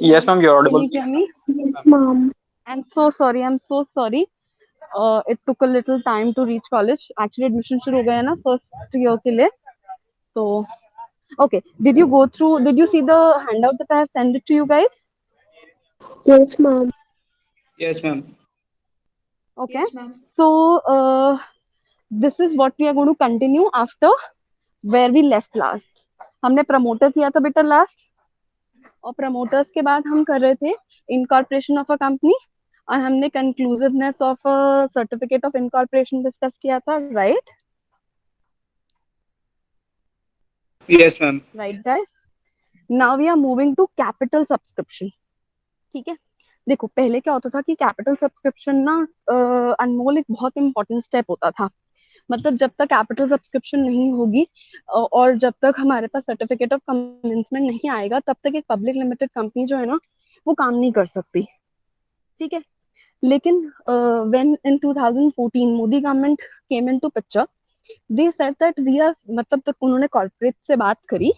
Yes, ma'am, you're Can audible. you hear me? Mom. I'm so sorry. I'm so sorry. It took a little time to reach college. Actually, admission शुरू हो गया है ना first year के लिए. तो okay. Did you go through? Did you see the handout that I have sent it to you guys? Yes, mom. Yes, ma'am. Okay. So this is what we are going to continue after where we left last. हमने promoter किया था बेटा last. और promoters के बाद हम कर रहे थे incorporation of a company और हमने conclusiveness of a certificate of incorporation discuss किया था, right? Yes, ma'am. Right, guys. Now we are moving to capital subscription. ठीक है, देखो पहले क्या होता था कि कैपिटल सब्सक्रिप्शन ना अनमोल एक बहुत इंपॉर्टेंट स्टेप होता था. मतलब जब तक कैपिटल सब्सक्रिप्शन नहीं होगी और जब तक हमारे पास सर्टिफिकेट ऑफ कमेंसमेंट नहीं आएगा तब तक एक पब्लिक लिमिटेड कंपनी जो है ना वो काम नहीं कर सकती. ठीक है, लेकिन when in 2014 Modi government came into picture, they said that we are, मतलब तक उन्होंने कॉर्पोरेट से बात करी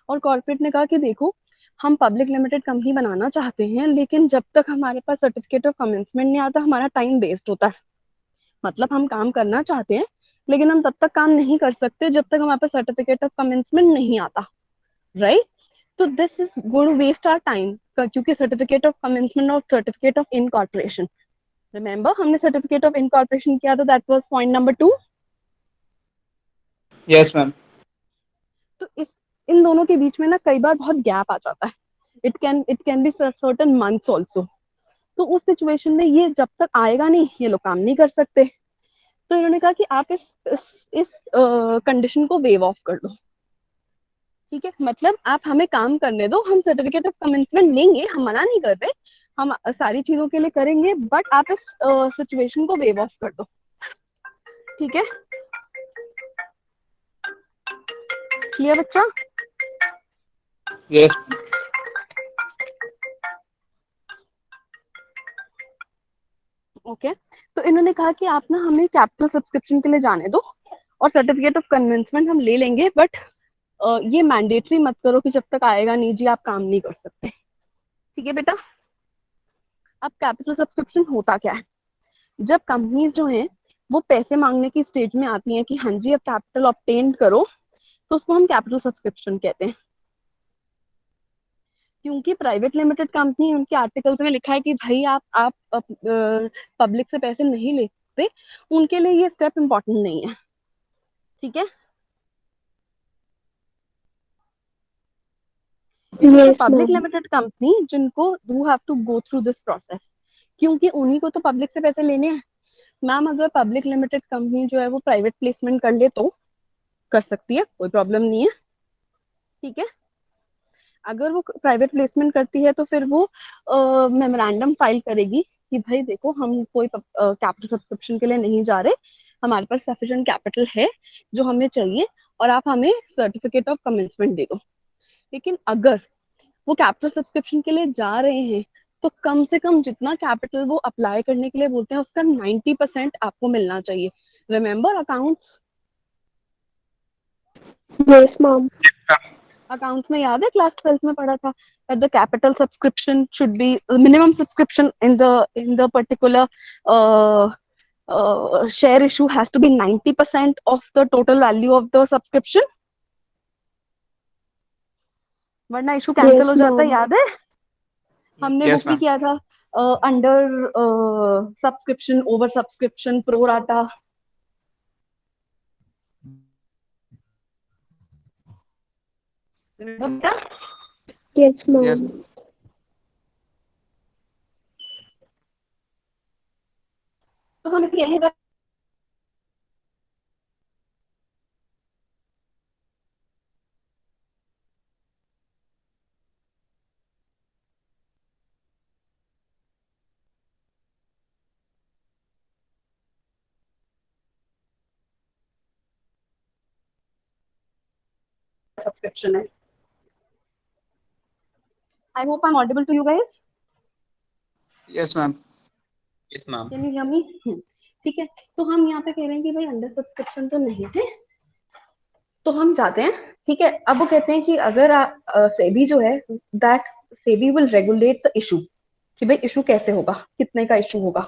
और कॉर्पोरेट ने कहा कि देखो हम पब्लिक लिमिटेड कंपनी बनाना चाहते हैं लेकिन जब तक हमारे पास सर्टिफिकेट ऑफ कमेंसमेंट नहीं आता हमारा टाइम वेस्ट होता है. मतलब हम काम करना चाहते हैं लेकिन हम तब तक काम नहीं कर सकते जब तक हमारे पास सर्टिफिकेट ऑफ कमेंसमेंट नहीं आता, राइट? तो this is going to waste our time क्योंकि सर्टिफिकेट ऑफ कमेंसमेंट और सर्टिफिकेट ऑफ इनकॉर्पोरेशन, रिमेंबर हमने सर्टिफिकेट ऑफ इनकॉर्पोरेशन किया था, that was point number 2. Yes, ma'am. तो इस इन दोनों के बीच में ना कई बार बहुत गैप आ जाता है. It can be certain months also. तो उस सिचुएशन में ये जब तक आएगा नहीं ये लोग काम नहीं कर सकते. तो इन्होंने कहा कि आप इस कंडीशन को वेव ऑफ कर दो. ठीक है, मतलब आप हमें काम करने दो, हम सर्टिफिकेट ऑफ कमेंसमेंट लेंगे, हम मना नहीं कर रहे, हम सारी चीजों के लिए करेंगे बट आप इस सिचुएशन को वेव ऑफ कर दो. ठीक है, क्लियर बच्चा? Yes. ओके, तो इन्होंने कहा कि आप ना हमें कैपिटल सब्सक्रिप्शन के लिए जाने दो और सर्टिफिकेट ऑफ कन्विंसमेंट हम ले लेंगे बट ये मैंडेटरी मत करो कि जब तक आएगा नहीं जी आप काम नहीं कर सकते. ठीक है बेटा, अब कैपिटल सब्सक्रिप्शन होता क्या है? जब कंपनीज जो हैं वो पैसे मांगने की स्टेज में आती हैं कि हाँ जी अब कैपिटल ऑब्टेन करो, तो उसको हम कैपिटल सब्सक्रिप्शन कहते हैं. क्योंकि प्राइवेट लिमिटेड कंपनी उनके आर्टिकल्स में लिखा है कि भाई आप पब्लिक से पैसे नहीं ले सकते, उनके लिए ये स्टेप इम्पोर्टेंट नहीं है. ठीक है, Yes, public mom. Limited company जिनको do have to go through this process क्योंकि उन्हीं को तो पब्लिक से पैसे लेने हैं. मैम अगर पब्लिक लिमिटेड कंपनी जो है वो प्राइवेट प्लेसमेंट कर ले तो कर सकती है, कोई प्रॉब्लम नहीं है. ठीक है, अगर वो प्राइवेट प्लेसमेंट करती है तो फिर वो मेमोरेंडम फाइल करेगी कि भाई देखो हम कोई कैपिटल सब्सक्रिप्शन के लिए नहीं जा रहे, हमारे पास सफिशिएंट कैपिटल है जो हमें चाहिए और आप हमें सर्टिफिकेट ऑफ कमेंसमेंट दे दो. लेकिन अगर वो कैपिटल सब्सक्रिप्शन के लिए जा रहे हैं तो कम से कम जितना कैपिटल वो अप्लाई करने के लिए बोलते हैं उसका 90% आपको मिलना चाहिए. Remember accounts, Yes, mom. Accounts में याद है क्लास 12th में पढ़ा था that the capital subscription should be minimum subscription in the particular share issue has to be 90% of the total value of the subscription, वरना इशू कैंसिल Yes, हो जाता है, mom. याद है? हमने वो Yes, भी ma'am. किया था under subscription, over subscription, pro rata. Yes, Yes. mom. तो हम कहें सब्सक्रिप्शन है. I hope I am audible to you guys. Yes, ma'am. Yes, ma'am. Can you hear me? ठीक है, तो हम यहाँ पे कह रहे हैं कि भाई अंडर सब्सक्रिप्शन तो नहीं थे तो हम जाते हैं, ठीक है। अब वो कहते हैं कि अगर सेबी जो है, that SEBI will regulate the issue, कि भाई इशू कैसे होगा, कितने का इशू होगा,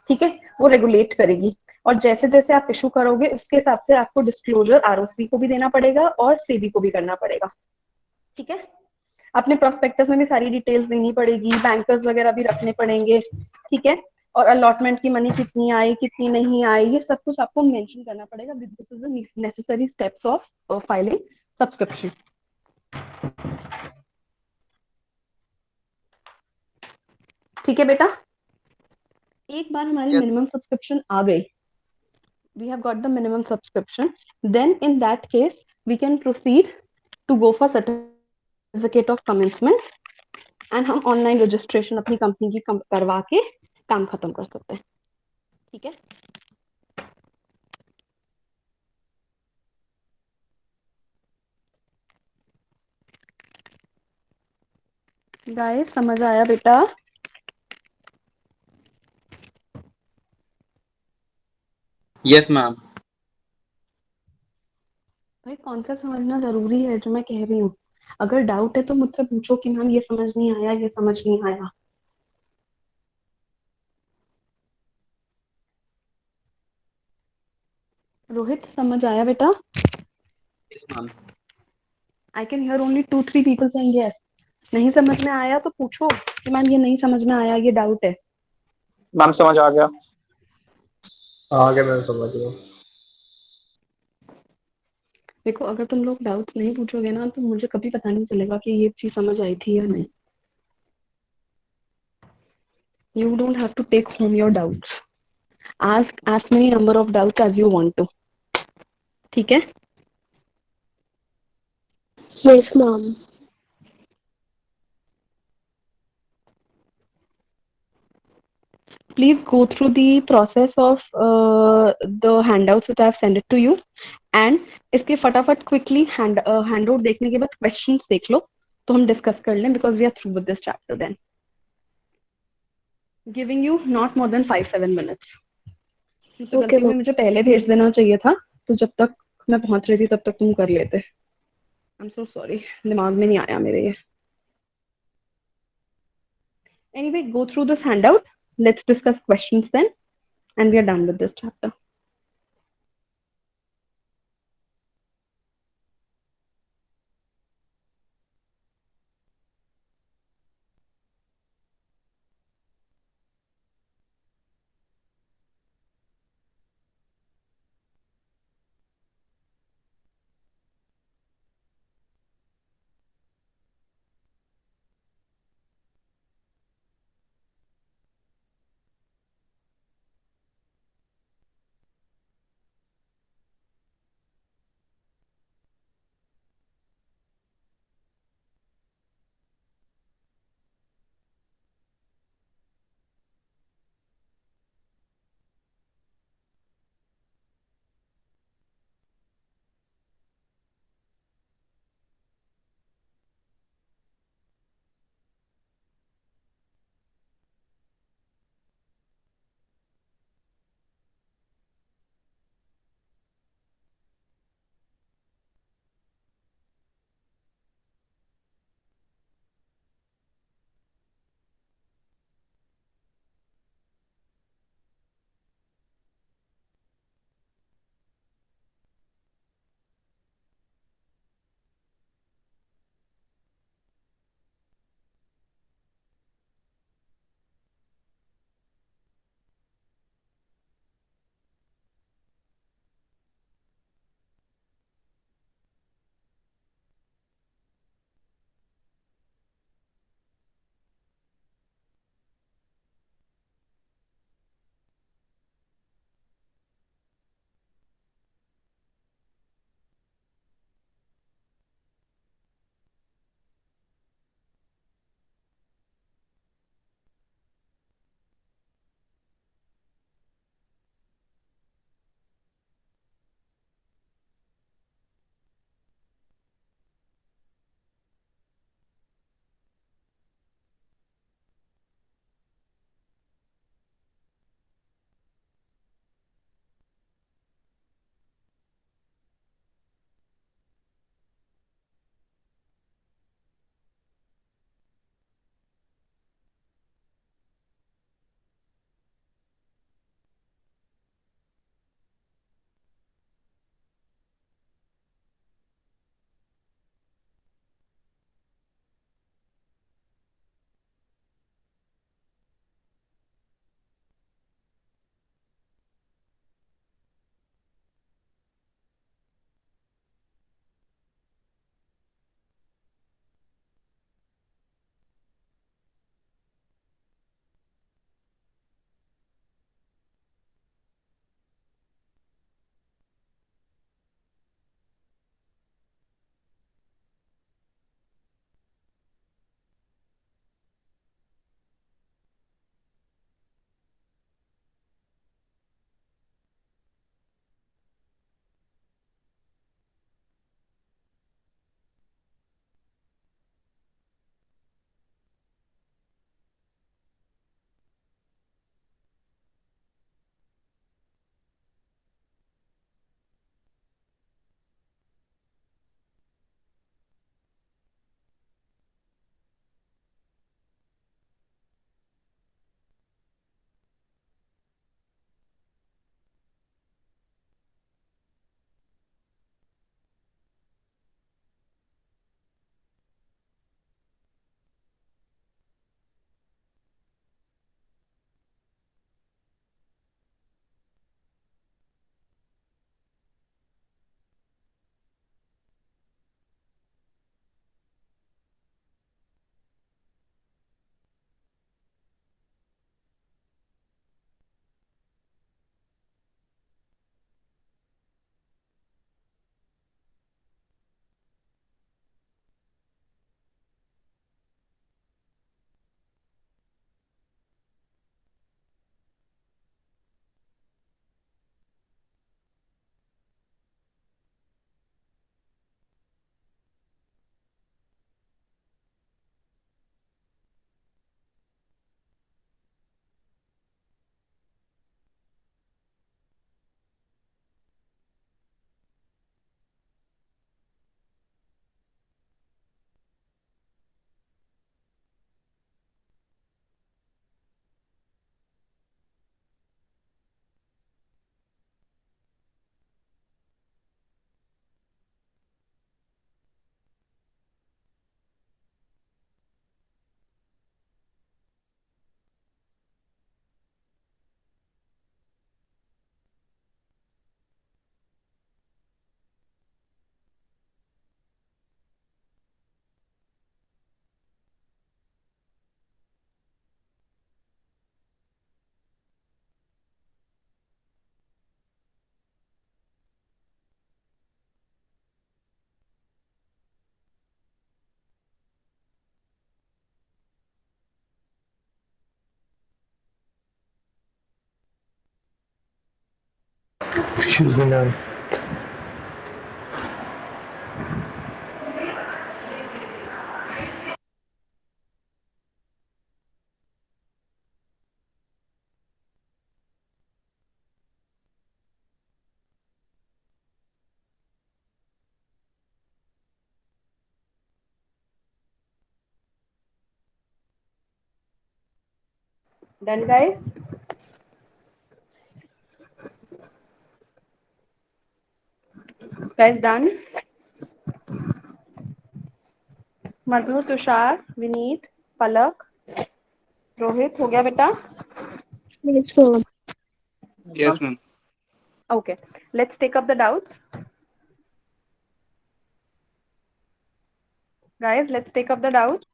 ठीक है, वो रेगुलेट करेगी। और जैसे जैसे आप इशू करोगे उसके हिसाब से आपको डिस्क्लोजर आरओसी को भी देना पड़ेगा और सेबी को भी करना पड़ेगा, ठीक है। अपने प्रोस्पेक्टस में भी सारी डिटेल्स देनी पड़ेगी, बैंकर्स वगैरह भी रखने पड़ेंगे, ठीक है। और अलॉटमेंट की मनी कितनी आई, कितनी नहीं आई, ये सब कुछ आपको मेंशन करना पड़ेगा। This is the necessary steps of filing subscription, ठीक है बेटा। एक बार हमारी Yes. मिनिमम सब्सक्रिप्शन आ गई, we have got the minimum subscription, then in that case we can proceed to go for certificate of commencement and हम online registration अपनी company की करवा के काम खत्म कर सकते हैं, ठीक है। गाइस समझ आया बेटा? Yes, ma'am. भाई कॉन्सेप्ट समझना जरूरी है जो मैं कह रही हूँ। अगर डाउट है तो मुझसे पूछो कि मैम ये समझ नहीं आया, ये समझ नहीं आया। रोहित समझ आया बेटा? Yes, ma'am. I can hear only 2-3 people saying yes. नहीं समझ में आया तो पूछो कि मैम ये नहीं समझ में आया, ये डाउट है। मैम समझ आ गया। आगे मैं समझ गया। देखो अगर तुम लोग डाउट्स नहीं पूछोगे ना तो मुझे कभी पता नहीं चलेगा कि ये चीज समझ आई थी या नहीं। You don't have to take home your doubts, ask as many number of doubts as you want to, ठीक है। Yes, ma'am. Please go through the process of the handouts that I have sent it to you and इसके फटाफट quickly handout देखने के बाद questions देख लो तो हम discuss कर लें because we are through with this chapter then. Giving you not more than 5-7 minutes. तो Okay, गलती हुई ma'am. मुझे पहले भेज देना चाहिए था, तो जब तक मैं पहुंच रही थी तब तक तुम कर लेते। I'm so sorry, दिमाग में नहीं आया मेरे ये। Anyway, go through this handout. Let's discuss questions then, and we are done with this chapter. Excuse me, ma'am. Done, guys? Guys, done? मधु, तुषार, विनीत, पलक, रोहित, हो गया बेटा? Yes, ma'am. Yes, ma'am. Okay, let's take up the doubts. Guys, let's take up the doubts.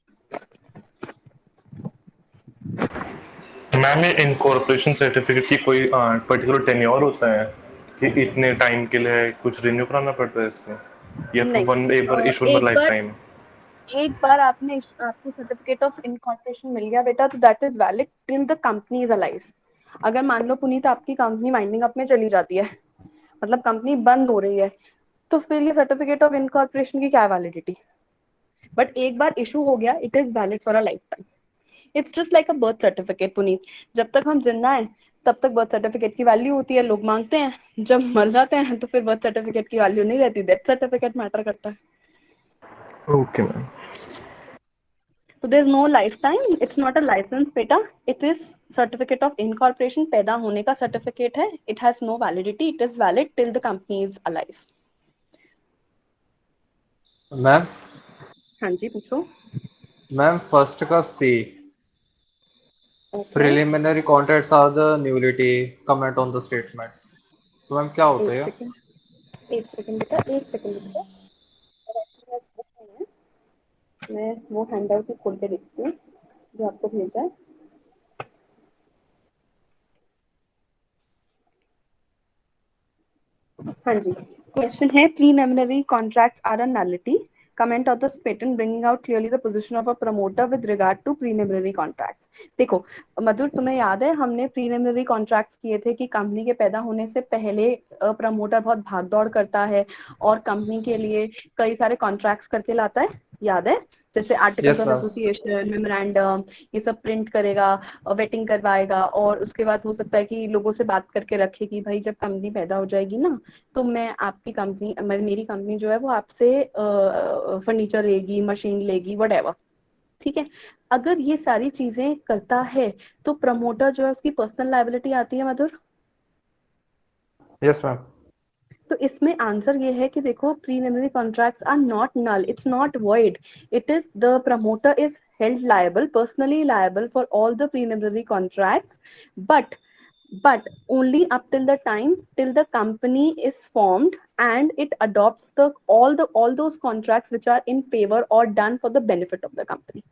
Ma'am, ये incorporation certificate की कोई particular tenure होता है कि इतने टाइम के लिए कुछ रिन्यू कराना पड़ता है इसको, या फिर नहीं, एक बार इशू में लाइफ टाइम? एक बार आपको सर्टिफिकेट ऑफ इनकॉर्पोरेशन मिल गया बेटा, तो that is valid till the company is alive. अगर मान लो पुनीत आपकी कंपनी वाइंडिंग अप में चली जाती है, मतलब कंपनी बंद हो रही है, तो फिर ये सर्टिफिकेट ऑफ इनकॉर्पोरेशन की क्या वैलिडिटी. बट एक बार इशू हो गया, it is valid for a life time. It's just like a birth certificate Puneet. जब तक हम जिंदा हैं तब तक बर्थ सर्टिफिकेट की वैल्यू होती है, लोग मांगते हैं. जब मर जाते हैं तो फिर बर्थ सर्टिफिकेट की वैल्यू नहीं रहती, डेथ सर्टिफिकेट मैटर करता है. Okay ma'am. So there's no lifetime. It's not a license, बेटा. It is certificate of incorporation. पैदा होने का certificate है. It has no validity. It is valid till the company is alive. Ma'am हाँ जी, पूछो. मैम फर्स्ट का C Okay. Preliminary contracts are the nullity comment on the statement. तो ma'am क्या होता है? एक सेकंड बेटा, एक सेकंड बेटा. मैं वो हैंडआउट ही खोल के देखती हूँ जो आपको भेजा है. हाँ जी, क्वेश्चन है preliminary contracts are a nullity. Comment of this patent bringing out clearly the position of a promoter with regard to preliminary contracts. देखो मधुर, तुम्हें याद है हमने प्रीलिमिनरी कॉन्ट्रैक्ट्स किए थे कि कंपनी के पैदा होने से पहले प्रमोटर बहुत भाग दौड़ करता है और कंपनी के लिए कई सारे कॉन्ट्रैक्ट्स करके लाता है, याद है? जैसे आर्टिकल्स ऑफ एसोसिएशन, मेमोरेंडम, ये सब प्रिंट करेगा, वेटिंग करवाएगा, और उसके बाद हो सकता है कि लोगों से बात करके रखे कि भाई जब कंपनी पैदा हो जाएगी ना, तो मैं आपकी कंपनी, मेरी कंपनी जो है वो आपसे फर्नीचर लेगी, मशीन लेगी, व्हाटएवर. ठीक है. अगर ये सारी चीजें करता है तो प्रमोटर जो है उसकी पर्सनल लायबिलिटी आती है मधुर. Yes ma'am. तो इसमें आंसर ये है कि देखो preliminary contracts are not null, it's not void. It is the promoter is held liable, personally liable for all the preliminary contracts, but only up till the time till the company is formed and it adopts the all those contracts which are in favor or done for the benefit of the company.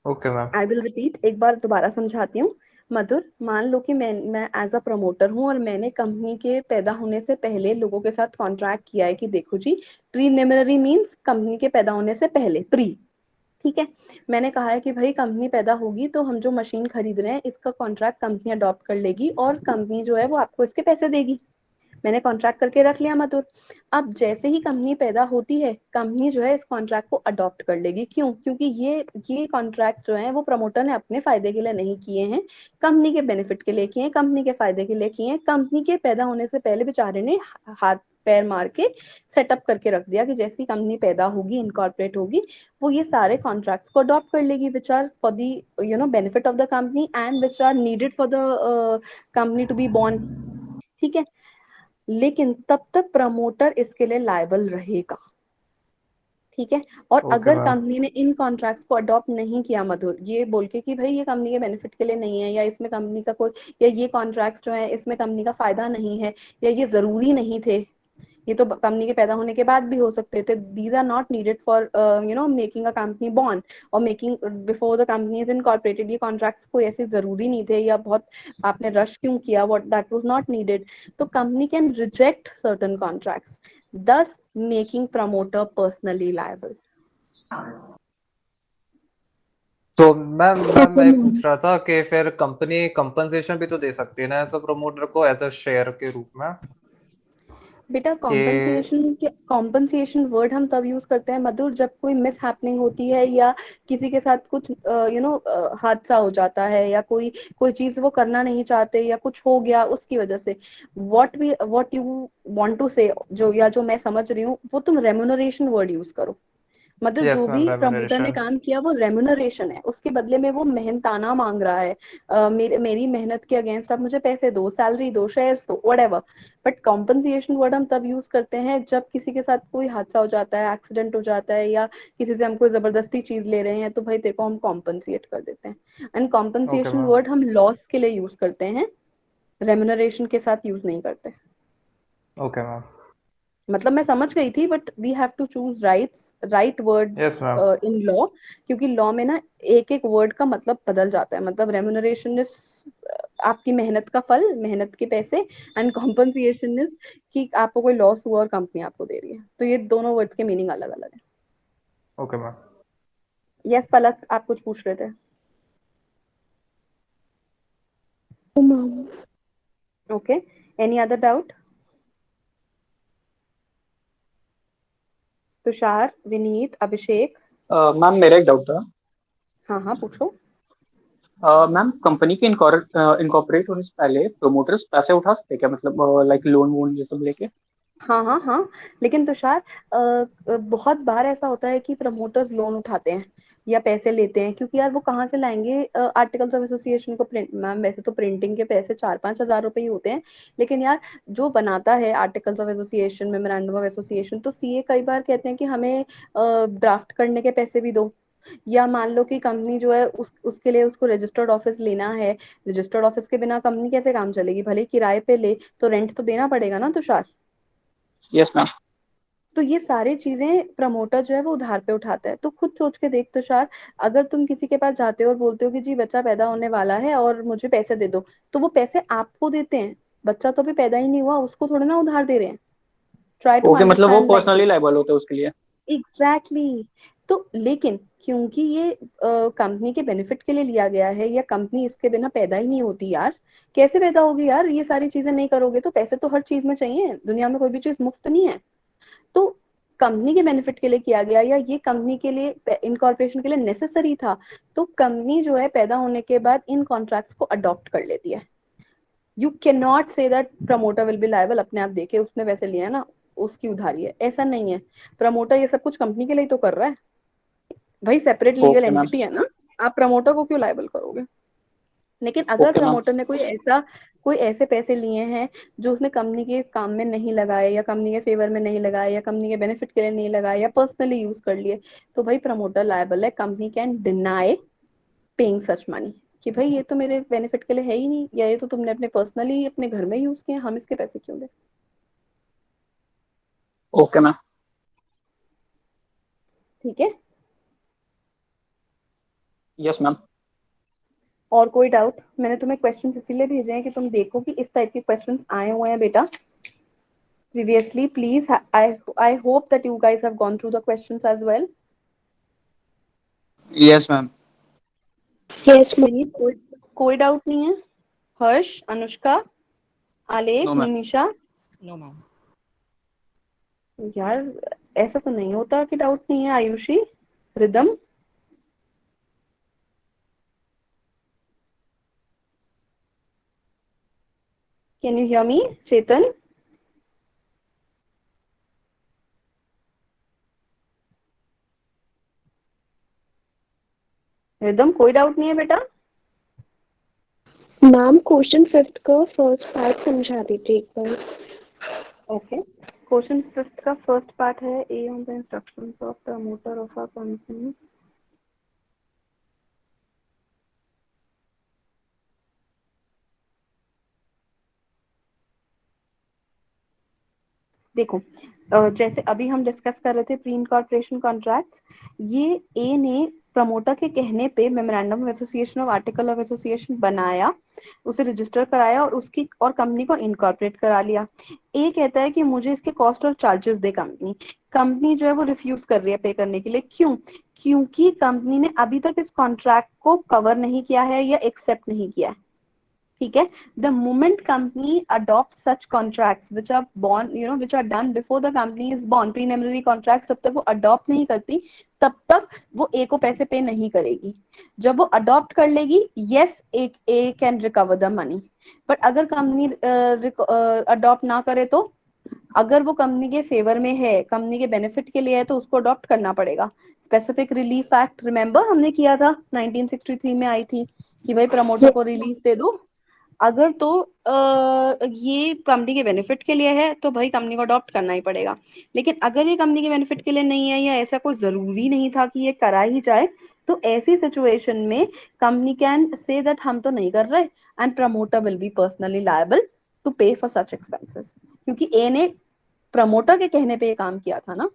Okay ma'am. I will repeat, एक बार दोबारा समझाती हूँ. मधुर, मान लो कि मैं as a promoter हूँ और मैंने कंपनी के पैदा होने से पहले लोगों के साथ कॉन्ट्रैक्ट किया है कि देखो जी, प्रीलिमिनरी मींस कंपनी के पैदा होने से पहले, प्री. ठीक है. मैंने कहा है कि भाई कंपनी पैदा होगी तो हम जो मशीन खरीद रहे हैं इसका कॉन्ट्रैक्ट कंपनी अडॉप्ट कर लेगी और कंपनी जो है वो आपको इसके पैसे देगी. मैंने कॉन्ट्रैक्ट करके रख लिया मधुर. अब जैसे ही कंपनी पैदा होती है, कंपनी जो है इस कॉन्ट्रैक्ट को अडॉप्ट कर लेगी. क्यों? क्योंकि ये कॉन्ट्रैक्ट जो है वो प्रमोटर ने अपने फायदे के लिए नहीं किए हैं, कंपनी के बेनिफिट के लिए किए हैं, कंपनी के फायदे के लिए किए हैं. कंपनी के पैदा होने से पहले बेचारे ने हाथ पैर मार के सेटअप करके रख दिया कि जैसी कंपनी पैदा होगी, इनकॉर्पोरेट होगी, वो ये सारे कॉन्ट्रैक्ट्स को अडॉप्ट कर लेगी which are for the benefit of the company and which are needed for the company to be born. ठीक है. लेकिन तब तक प्रमोटर इसके लिए लायबल रहेगा. ठीक है. और Okay, अगर ma'am. कंपनी ने इन कॉन्ट्रैक्ट्स को अडॉप्ट नहीं किया मधुर, ये बोल के कि भाई ये कंपनी के बेनिफिट के लिए नहीं है, या इसमें कंपनी का कोई, या ये कॉन्ट्रैक्ट्स जो है इसमें कंपनी का फायदा नहीं है, या ये जरूरी नहीं थे, ये तो कंपनी के पैदा होने के बाद भी हो सकते थे, these are not needed for making a company born और making before the company is incorporated, ये कॉन्ट्रैक्ट्स कोई ऐसे जरूरी नहीं थे, या बहुत आपने रश क्यों किया, what that was not needed. तो company can reject certain contracts, thus making promoter personally liable. तो मैं पूछ रहा था कि फिर कंपनी कंपनसेशन भी तो दे सकती है ना एज अ प्रमोटर को एज अ शेयर के रूप में बेटा कि कॉम्पनसेशन वर्ड हम तब यूज करते हैं मधुर, जब कोई मिस हैपनिंग होती है या किसी के साथ कुछ हादसा हो जाता है, या कोई कोई चीज वो करना नहीं चाहते या कुछ हो गया उसकी वजह से। व्हाट यू वांट टू से, जो या जो मैं समझ रही हूँ, वो तुम रेम्युनरेशन वर्ड यूज करो। मतलब यस जो मैम भी प्रमोटर ने रेम्युनरेशन काम किया वो रेम्युनरेशन है, उसके बदले में वो मेहनताना मांग रहा है। मेरी मेहनत के अगेंस्ट आप मुझे पैसे दो, सैलरी दो, शेयर्स दो, व्हाटएवर। बट कॉम्पनसेशन वर्ड हम तब यूज करते हैं जब किसी के साथ कोई हादसा हो जाता है, एक्सीडेंट हो जाता है, या किसी से हम कोई जबरदस्ती चीज ले रहे हैं, तो भाई तेरे को हम कॉम्पनसेट कर देते हैं। And okay compensation ma'am word हम लॉस के लिए यूज करते हैं, रेम्युनरेशन के साथ यूज नहीं करते। ओके मैम मतलब मैं समझ गई थी, but we have to choose right words yes ma'am in law, क्योंकि लॉ में ना एक एक वर्ड का मतलब बदल जाता है। मतलब रेम्युनरेशन इज आपकी मेहनत का फल, मेहनत के पैसे, एंड कॉम्पनसेशन इज कि आपको कोई लॉस हुआ और कंपनी आपको दे रही है। तो ये दोनों वर्ड्स के मीनिंग अलग अलग है। ओके मैम यस पलक, आप कुछ पूछ रहे थे? Ma'am okay, any other doubt? Tushar, Vineet, Abhishek? Ma'am मेरा एक डाउट था। हाँ हाँ पूछो। मैम कंपनी के इनकॉर्पोरेट होने से पहले प्रोमोटर्स पैसे उठा सकते हैं क्या, मतलब लाइक लोन वोन ये सब लेके? हाँ हाँ हाँ, लेकिन तुषार बहुत बार ऐसा होता है कि प्रमोटर्स लोन उठाते हैं या पैसे लेते हैं, क्योंकि यार वो कहाँ से लाएंगे? आर्टिकल्स ऑफ एसोसिएशन को प्रिंट, मैम वैसे तो प्रिंटिंग के पैसे 4-5 हजार रुपए ही होते हैं, लेकिन यार जो बनाता है articles of association, memorandum of association, तो सीए कई बार कहते हैं कि हमें ड्राफ्ट करने के पैसे भी दो। या मान लो कि कंपनी जो है उसके लिए उसको रजिस्टर्ड ऑफिस लेना है, रजिस्टर्ड ऑफिस के बिना कंपनी कैसे काम चलेगी? भले ही किराए पे ले, तो रेंट तो देना पड़ेगा ना तुषार। Yes ma'am. तो ये सारी चीजें प्रमोटर जो है वो उधार पे उठाता है। तो खुद सोच के देख तुषार, अगर तुम किसी के पास जाते हो और बोलते हो कि जी बच्चा पैदा होने वाला है और मुझे पैसे दे दो, तो वो पैसे आपको देते हैं। बच्चा तो अभी पैदा ही नहीं हुआ, उसको थोड़ा ना उधार दे रहे हैं। ट्राई टू ओके, मतलब वो understand like personally this. Liable होते हैं उसके लिए? एग्जैक्टली। तो लेकिन क्योंकि ये कंपनी के बेनिफिट के लिए लिया गया है, या कंपनी इसके बिना पैदा ही नहीं होती यार। कैसे पैदा होगी यार? ये सारी चीजें नहीं करोगे तो पैसे तो हर चीज में चाहिए, दुनिया में कोई भी चीज मुफ्त नहीं है। तो कंपनी के बेनिफिट के लिए किया गया, या ये कंपनी के लिए, इनकॉर्पोरेशन के लिए नेसेसरी था। तो कंपनी जो है पैदा होने के बाद इन कॉन्ट्रैक्ट्स को अडॉप्ट कर लेती है। You can not say that promoter will B liable अपने आप देखे उसने वैसे लिया है ना, उसकी उधारी है, ऐसा नहीं है। प्रमोटर ये सब कुछ कंपनी के लिए ही तो कर रहा है भाई, separate legal okay ma'am. Entity है ना। आप प्रमोटर को क्यों लायबल करोगे? लेकिन अगर ओके मैम। प्रमोटर ने कोई ऐसे पैसे लिए हैं जो उसने कंपनी के काम में नहीं लगाए, या कंपनी के फेवर में नहीं लगाए, या कंपनी के बेनिफिट के लिए नहीं लगाए, या पर्सनली यूज कर लिए, तो भाई प्रमोटर लायबल है। Company can deny paying such money, कि भाई ये तो मेरे बेनिफिट के लिए है ही नहीं, या ये तो तुमने अपने पर्सनली अपने घर में यूज किए, हम इसके पैसे क्यों दें? Okay ma'am. ठीक है। Yes ma'am. और कोई डाउट? मैंने तुम्हें क्वेश्चंस इसीलिए भेजे हैं कि तुम देखो कि इस टाइप के क्वेश्चंस आए हुए हैं बेटा previously. Please, I hope that you guys have gone through the questions as well. Yes ma'am. Yes ma'am Vineet, कोई डाउट नहीं है? Harsh, Anushka, no Alekh, ma'am. Nimisha? No ma'am. यार ऐसा तो नहीं होता कि डाउट नहीं है। Ayushi, Ridham? Can you hear me? Chetan? Ridham, कोई डाउट नहीं है बेटा? मैम क्वेश्चन 5 का फर्स्ट पार्ट समझा दीजिए एक बार। ओके, क्वेश्चन 5 का फर्स्ट पार्ट है, a on the instructions of promoter of a company. देखो, जैसे अभी हम डिस्कस कर रहे थे प्री इनकॉर्पोरेशन कॉन्ट्रैक्ट्स, ये ए ने प्रमोटर के कहने पे मेमोरेंडम ऑफ एसोसिएशन और आर्टिकल ऑफ एसोसिएशन बनाया, उसे रजिस्टर कराया और उसकी और कंपनी को इनकॉर्पोरेट करा लिया। ए कहता है कि मुझे इसके कॉस्ट और चार्जेस दे कंपनी। कंपनी जो है वो रिफ्यूज कर रही है पे करने के लिए। क्यों? क्योंकि कंपनी ने अभी तक इस कॉन्ट्रैक्ट को कवर नहीं किया है या एक्सेप्ट नहीं किया है। ठीक है, the moment company adopts such contracts which are born, which are done before the company is born, preliminary contracts, तब तक वो अडॉप्ट नहीं करती, तब तक वो ए को पैसे पे नहीं करेगी। जब वो अडॉप्ट कर लेगी, yes, A can recover the money. But अगर कंपनी अडॉप्ट ना करे तो, अगर वो कंपनी के फेवर में है, कंपनी के बेनिफिट के लिए है, तो उसको अडॉप्ट करना पड़ेगा। स्पेसिफिक रिलीफ एक्ट रिमेंबर हमने किया था, 1963 में आई थी कि भाई प्रमोटर को रिलीफ दे दो। अगर तो ये कंपनी के बेनिफिट के लिए है तो भाई कंपनी को अडॉप्ट करना ही पड़ेगा। लेकिन अगर ये कंपनी के बेनिफिट के लिए नहीं है या ऐसा कोई जरूरी नहीं था कि ये करा ही जाए, तो ऐसी सिचुएशन में कंपनी कैन से दैट हम तो नहीं कर रहे, and promoter will be personally liable to pay for such expenses, क्योंकि ए ने प्रमोटर के कहने पे ये काम किया था ना।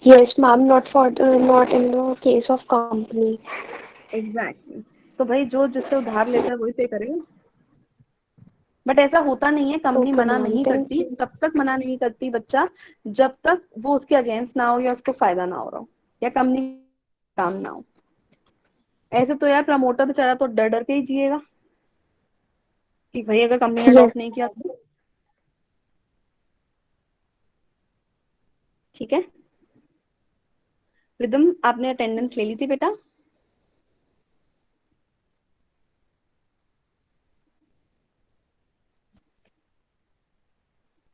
Yes, ma'am, not in the case of company. Exactly. तो भाई जो जिससे उधार लेता है वही पे करेगा। बट ऐसा होता नहीं है, कंपनी Okay, मना ma'am. नहीं Thank करती, you. तब तक मना नहीं करती बच्चा जब तक वो उसके अगेंस्ट ना हो या उसको फायदा ना हो रहा हो या कंपनी काम ना हो। ऐसे तो यार प्रमोटर बेचारा तो डर डर के ही जिएगा कि भाई अगर कंपनी ने Yes. अडॉप्ट नहीं किया तो। ठीक है, रिदम आपने अटेंडेंस ले ली थी बेटा?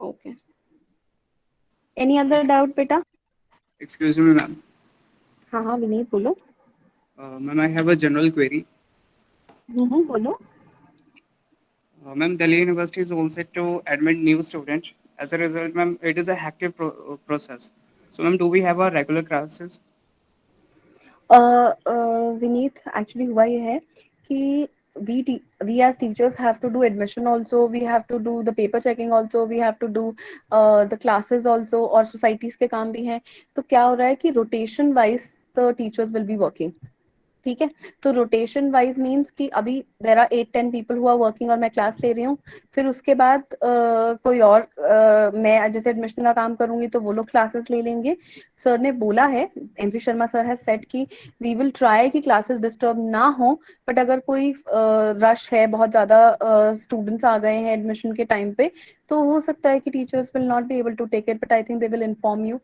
ओके, एनी अदर डाउट बेटा? Excuse me, ma'am. हाँ हाँ विनीत बोलो। Ma'am, I have a general query. बोलो। Ma'am, Delhi University is all set to admit new students. As a result, ma'am, it is a hectic process. So, ma'am, do we have our regular classes? Vineet actually हुआ ये है कि we as teachers have to do admission also, we have to do the paper checking also, we have to do the classes also, और societies के काम भी हैं। तो क्या हो रहा है कि rotation wise the teachers will be working। ठीक है, तो रोटेशन वाइज मींस कि अभी there are 8-10 people who are working और मैं क्लास ले रही हूँ। फिर उसके बाद कोई और मैं जैसे एडमिशन का काम करूंगी तो वो लोग क्लासेस ले लेंगे। सर ने बोला है, MC Sharma sir has said कि वी विल ट्राई कि क्लासेस डिस्टर्ब ना हो, बट अगर कोई रश है, बहुत ज्यादा स्टूडेंट्स आ गए हैं एडमिशन के टाइम पे, तो हो सकता है कि teachers will not be able to take it, but I think they will inform you.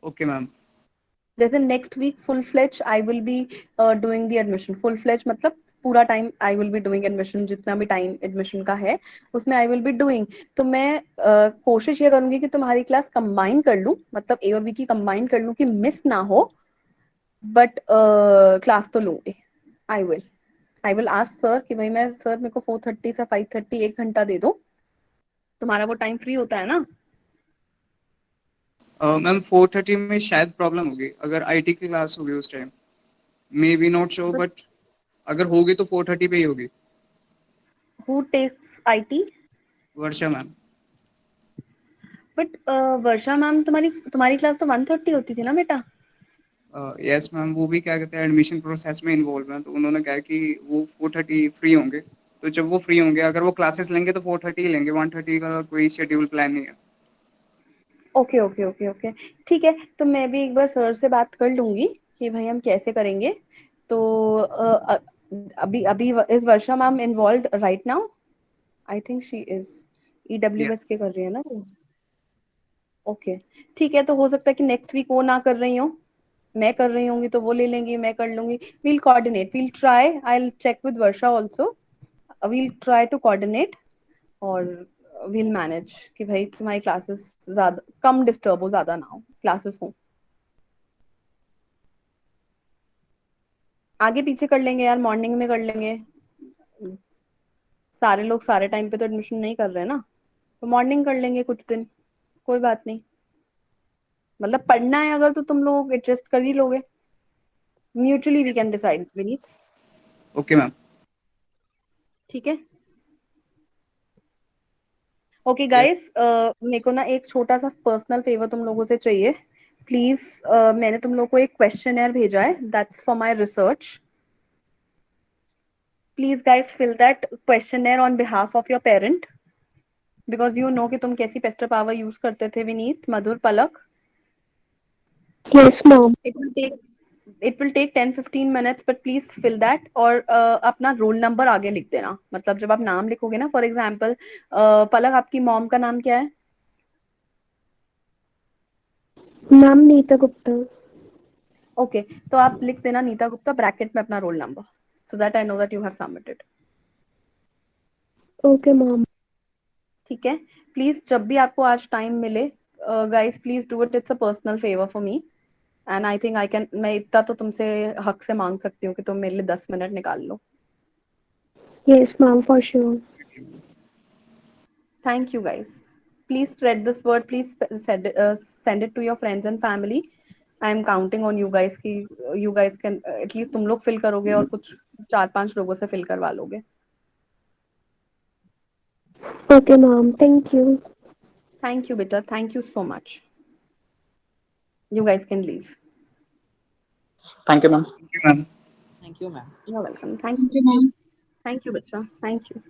Okay, ma'am. जैसे next week full fledge I will be doing the admission. Full fledge मतलब पूरा time I will be doing admission, जितना भी time admission का है उसमें आई will be doing. तो मैं कोशिश ये करूंगी कि तुम्हारी क्लास कंबाइन कर लूं, मतलब ए और बी की कंबाइन कर लूं कि मिस ना हो, बट क्लास तो लूंगी। आई विल आस्क सर कि भाई मैं सर मेरे को 4:30 से 5:30 1 घंटा दे दो, तुम्हारा वो टाइम फ्री होता है ना। Ma'am, 4:30 में शायद प्रॉब्लम होगी अगर IT की क्लास होगी उस time. Maybe not sure, but अगर होगी तो 4:30 पे ही होगी। Who takes it? Varsha ma'am. But Varsha ma'am तुम्हारी क्लास तो 1:30 होती थी ना बेटा? यस मैम, वो भी क्या कहते हैं एडमिशन प्रोसेस में इन्वॉल्व है, तो उन्होंने कहा कि वो 4:30 फ्री होंगे। तो जब वो फ्री होंगे, अगर वो क्लासेस लेंगे तो 4:30 ही लेंगे, 1:30 का कोई शेड्यूल प्लान नहीं है। ओके ओके ओके ओके, ठीक है। तो मैं भी एक बार सर से बात कर लूंगी कि भाई हम कैसे करेंगे। तो अभी अभी is Varsha ma'am involve right now? I think she is. EWS के कर रही है ना वो? ओके, ठीक है। तो हो सकता है कि नेक्स्ट वीक वो ना कर रही हो, मैं कर रही होंगी तो वो ले लेंगी, मैं कर लूंगी। We'll coordinate, we'll try, I will check with Varsha also, we'll try to coordinate और वील मैनेज कि भाई तुम्हारी क्लासेस ज्यादा कम डिस्टर्ब हो, ज्यादा ना हो, क्लासेस हो। आगे पीछे कर लेंगे यार, मॉर्निंग में कर लेंगे। सारे लोग सारे टाइम पे तो एडमिशन नहीं कर रहे हैं ना, तो मॉर्निंग कर लेंगे कुछ दिन, कोई बात नहीं। मतलब पढ़ना है अगर तो तुम लोग एडजस्ट कर ही लोगे, mutually we can decide Vineet. Okay ma'am. ठीक है, ओके गाइस, मेरे को ना एक छोटा सा पर्सनल फेवर तुम लोगों से चाहिए प्लीज। मैंने तुम लोग को एक क्वेश्चनर भेजा है, that's for my research. Please guys fill that questionnaire on behalf of your parent, because you know कि तुम कैसी पेस्टर पावर यूज करते थे Vineet, Madhur, Palak. Yes, mom. It will take 10-15 minutes, but please fill that. और अपना roll number आगे लिख देना, मतलब जब आप नाम लिखोगे ना, फॉर एग्जाम्पल पलक आपकी मॉम का नाम क्या है? Ma'am Neeta Gupta. ओके तो आप लिख देना नीता गुप्ता ब्रैकेट में अपना roll number, so that I know that you have submitted. Okay, mom. ठीक है, प्लीज जब भी आपको आज टाइम मिले guys please do it, it's a personal favour for me and I think I can, मैं इतना तो तुमसे हक से मांग सकती हूँ कि तुम मेरे लिए 10 मिनट निकाल लो। Yes, ma'am, for sure. Thank you guys. Please spread this word. Please send it to your friends and family. I am counting on you guys कि you guys can at least तुम लोग fill करोगे और कुछ 4-5 लोगों से fill करवा लोगे। Okay, mom. Thank you. Thank you बेटा, thank you so much. You guys can leave. Thank you ma'am. Thank you, ma'am. Thank you ma'am. You're welcome. Thank you. Thank you बेटा, thank you.